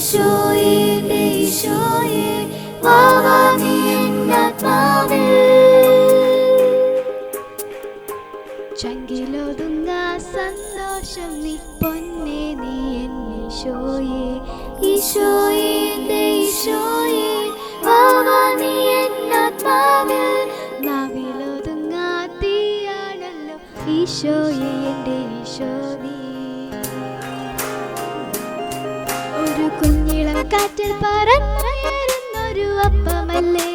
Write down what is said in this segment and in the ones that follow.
ഈശോയേ ഈശോയേ വാവാ നീ എന്നാത്മാവിൽ ചങ്കിലൊതുങ്ങ സന്തോഷം നീ പൊന്നേ നീ എന്നീശോയേ ഈശോയേ ഈശോയേ വാവാ നീ എന്നാത്മാവിൽ നാവിലൊതുങ്ങാത്തിയാണല്ലോ ഈശോയേ എൻ്റെ ഈശോ നീ ഒരു കുഞ്ഞിളം കാറ്റിൽ പറന്നൊരു അപ്പമല്ലേ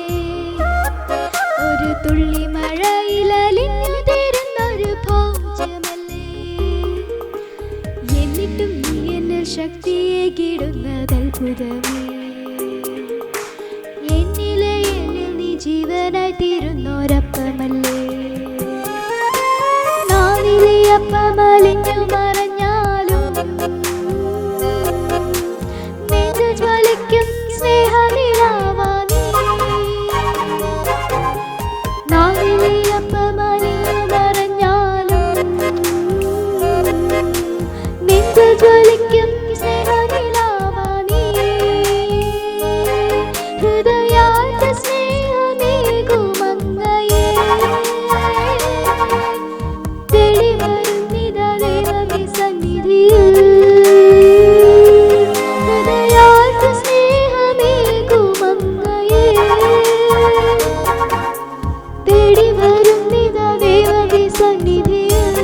ഒരു തുള്ളി മഴയിലലിഞ്ഞൊരു ഭോജ്യമല്ലേ എന്നിട്ടും നീ എന്നിൽ ശക്തിയെ കിടുന്നത് അത്ഭുതമേ എന്നിൽ നീ ജീവനായി തീരുന്നൊരപ്പമല്ലേ നാവിലെ അപ്പമലിഞ്ഞു മറഞ്ഞാലും നെഞ്ചു ജ്വലിക്കും സ്നേഹനിലാവാ നീ നാവിലെ അപ്പമലിഞ്ഞു മറഞ്ഞാലും നെഞ്ചു ജ്വലിക്കും സ്നേഹനിലാവാ നീ ഹൃദയാർദ്ര സ്നേഹമേകുമങ്ങയെ തേടി വരുന്നിതാ ദൈവമേ സന്നിധിയിൽ ഹൃദയാർദ്ര സ്നേഹമേകുമങ്ങയെ തേടി വരുന്നിതാ ദൈവമേ സന്നിധിയിൽ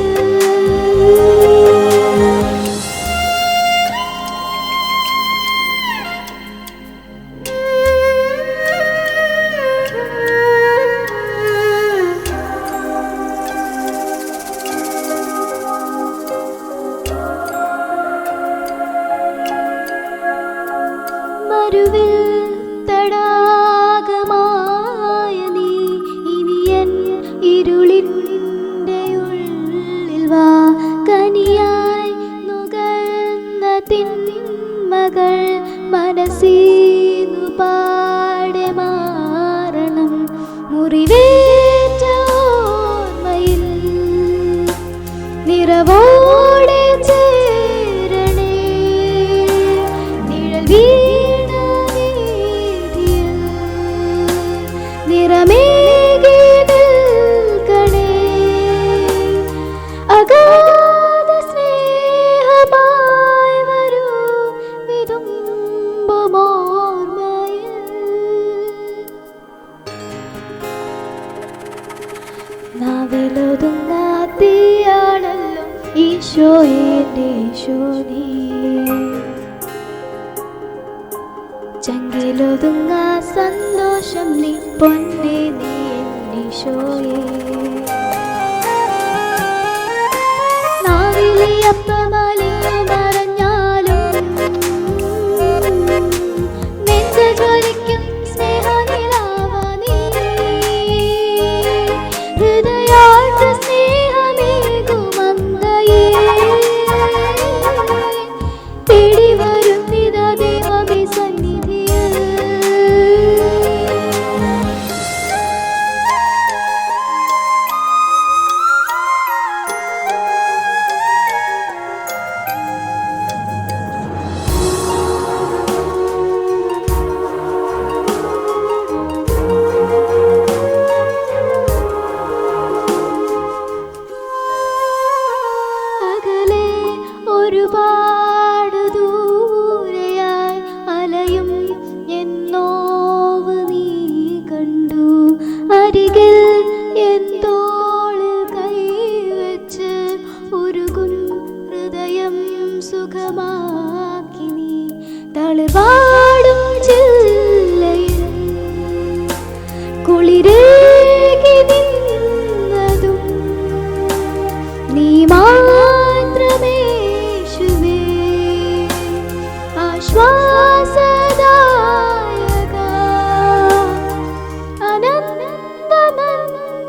മരുവിൽ തടാകമായ നീ ഇനിയൻ ഇരുളിൻ്റെ ഉള്ളിൽ വാ കനിയായി നുകർന്ന തിന്മകൾ മനസ്സീന്നു പാടെ മാറണം മുറിവേറ്റ ഓർമ്മയിൽ നിറവോടെ ചേരണേ നിഴൽ വീണ വീതിയിൽ നിറമേകി നിൽക്കണേ അഗാധ സ്നേഹമായി വരൂ വിതുമ്പുമോർമ്മയിൽ നാവിലൊതുങ്ങാത്തിയാണല്ലോ ഈശോയേ എൻ്റെ ഈശോ നീ ചങ്കിലൊതുങ്ങ സന്തോഷം നീ പൊന്നേ നീ എന്നീശോയേ നാവിലെ അപ്പമലിഞ്ഞു മറഞ്ഞാലും നെഞ്ചു ജ്വലിക്കും സ്നേഹനിലാവാ നീ ഹൃദയാർദ്ര സ്നേഹമേകുമങ്ങയെ തേടി വരുന്നിതാ ദൈവമേ സന്നിധിയിൽ അകലെ ഒരുപാട് ദൂരെയായി അലയും എന്നോവ് നീ കണ്ടു അരികിൽ എന്തോളിൽ കൈവച്ച് ഉരുകും ഹൃദയം സുഖമാക്കി നീ തളിർവാടും ചില്ലയിൽ കുളിരേകി നിന്നതും നീ മാത്രമേശുവേ ആശ്വാസദായക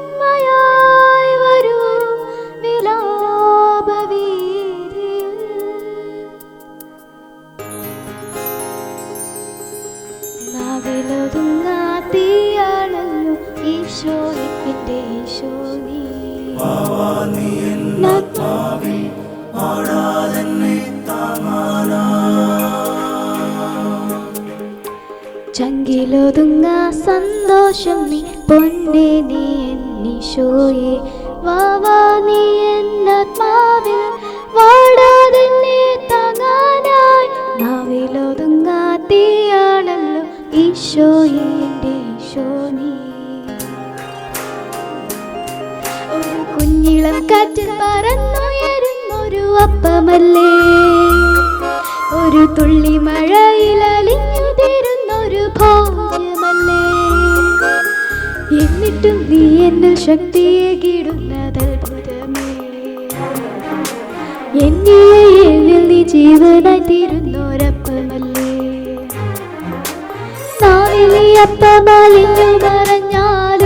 അനന്തനന്മയായി വരൂ വിലാപവീഥിയിൽ നാവിലൊതുങ്ങാത്തിയാണല്ലോ ഈശോയേ എൻ്റെ ഈശോ നീ പാടാതെന്നെ താങ്ങാനാ ചങ്കിലൊതുങ്ങ സന്തോഷം നീ പൊന്നെ നീ എന്നീശോയെ വാവാ നീ എന്നാത്മാവിൽ വാടാതെ താങ്ങാനായി നാവിലൊതുങ്ങാത്തിയാണല്ലോ ഈശോയെ എൻ്റെ ഈശോ നീ. ഒരു കുഞ്ഞിളം കാറ്റിൽ പറന്നുയരുന്നൊരു അപ്പമല്ലേ, ഒരു തുള്ളി മഴയിൽ അലിഞ്ഞു തീരുന്നൊരു ഭോജ്യമല്ലേ, എന്നിട്ടും നീ എന്നിൽ ശക്തിയേകിടുന്നത് അത്ഭുതമേ. എന്നിൽ നീ ജീവനായി തീരുന്നൊരപ്പമല്ലേ, നാവിലെ അപ്പമലിഞ്ഞു പറഞ്ഞാൽ